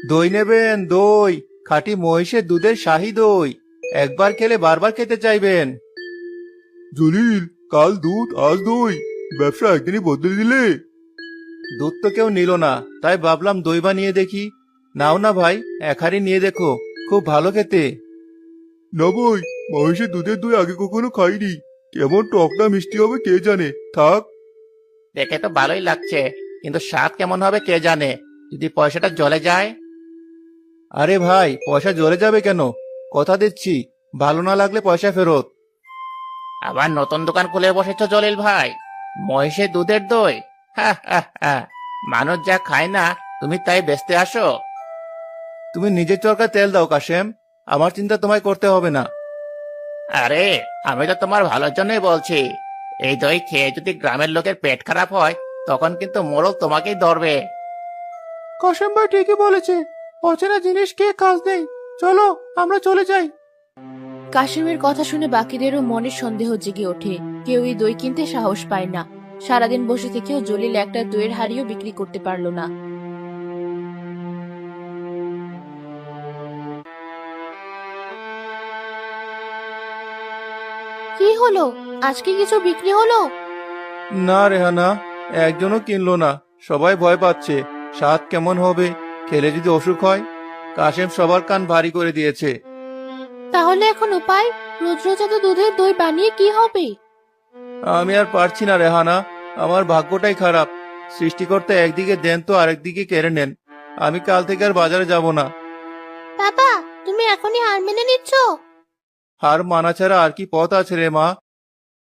দই নেবেন? দই, খাঁটি মহিষের দুধের শাহী দই। একবার খেলে বারবার খেতে চাইবেন। জলিল, কাল দুধ আজ দই, ব্যবসা একদিনই বদলে দিলে। দুধ তো কেউ নিল না, তাই ভাবলাম দই বানিয়ে দেখি। নাও না ভাই, এক হাঁড়ি নিয়ে দেখো, খুব ভালো খেতে। না ভাই, মহিষের দুধের দই আগে কখনো খাইনি। কেমন টক না মিষ্টি হবে কে জানে, থাক। দেখে তো ভালোই লাগছে, কিন্তু স্বাদ কেমন হবে কে জানে, যদি পয়সাটা জলে যায়। আরে ভাই, পয়সা জলে যাবে কেন? কথা দিচ্ছি, ভালো না লাগলে পয়সা ফেরত। আবার নতুন দোকান খুলে বসেছ জলিল ভাই? মহিষের দুধের দই? হা হা হা। মানুষ যা খায় না, তুমি তাই বেচতে আসো? তুমি নিজের চরকায় তেল দাও কাশেম, আমার চিন্তা তোমায় করতে হবে না। আরে, আমি তো তোমার ভালোর জন্যই বলছি। এই দই খেয়ে যদি গ্রামের লোকের পেট খারাপ হয়, তখন কিন্তু মোড়ল তোমাকেই ধরবে। কাশেম ভাই ঠিকই বলেছে, অচেনা জিনিস খেয়ে কাজ নেই। চলো, আমরা চলে যাই। কাশিমের কথা শুনে বাকিদেরও মনে সন্দেহ জেগে ওঠে। কেউই দই কিনতে সাহস পায় না। সারাদিন বসে থেকেও জলিল একটা দইয়ের হাড়িও বিক্রি করতে পারলো না। কি হলো? আজকে কিছু বিক্রি হলো? না রেহানা, একজনও কিনলো না। সবাই ভয় পাচ্ছে, স্বাদ কেমন হবে, খেলে যদি অসুখ হয়। কাশেম সবার কান ভারী করে দিয়েছে। তাহলে এখন উপায়? রোজ রোজ এত দুধের দই বানিয়ে কি হবে? আমি আর পারছি না রেহানা, আমার ভাগ্যটাই খারাপ। সৃষ্টিকর্তা একদিকে দেন তো আরেকদিকে কেড়ে নেন। আমি কাল থেকে আর বাজারে যাব না। বাবা, তুমি এখনই হার মেনে নিচ্ছ? হার মানা ছাড়া আর কি পথ আছে রে মা?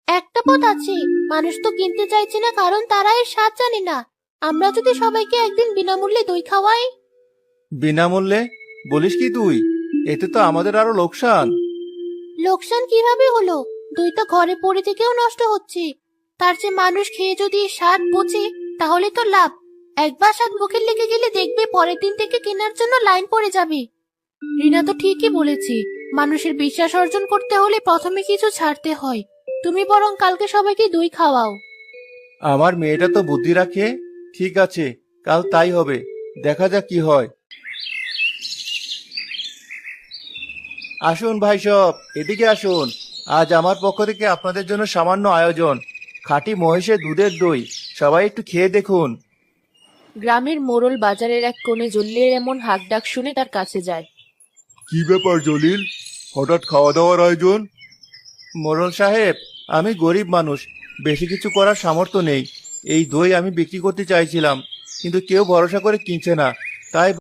একটা পথ আছে। মানুষ তো কিনতে চাইছে না, কারণ তারা এর স্বাদ জানে না। আমরা যদি সবাইকে একদিন বিনামূল্যে দই খাওয়াই। বিনামূল্যে? বলিস কি তুই? এতে তো আমাদের আরো লোকসান। লোকসান কিভাবে হলো? দই তো ঘরে পড়ে থেকেও নষ্ট হচ্ছে। তার চেয়ে মানুষ খেয়ে যদি এর স্বাদ বোঝে, তাহলে তো লাভ। একবার স্বাদ মুখে লেগে গেলে দেখবে পরের দিন থেকে কেনার জন্য লাইন পড়ে যাবে। রিনা তো ঠিকই বলেছে, মানুষের বিশ্বাস অর্জন করতে হলে প্রথমে কিছু ছাড়তে হয়। তুমি বরং কালকে সবাইকে দই খাওয়াও। আমার মেয়েটা তো বুদ্ধি রাখে। ঠিক আছে, কাল তাই হবে। দেখা যাক কি হয়। আসুন ভাই সব, এদিকে আসুন। আজ আমার পক্ষ থেকে আপনাদের জন্য সামান্য আয়োজন, খাঁটি মহিষের দুধের দই। সবাই একটু খেয়ে দেখুন। গ্রামের মোড়ল বাজারের এক কোণে জলিলের এমন হাক ডাক শুনে তার কাছে যায়। কি ব্যাপার জলিল, হঠাৎ খাওয়া দাওয়ার আয়োজন? মোড়ল সাহেব, আমি গরিব মানুষ, বেশি কিছু করার সামর্থ্য নেই। এই দই আমি বিক্রি করতে চাইছিলাম, কিন্তু কেউ ভরসা করে কিনছে না, তাই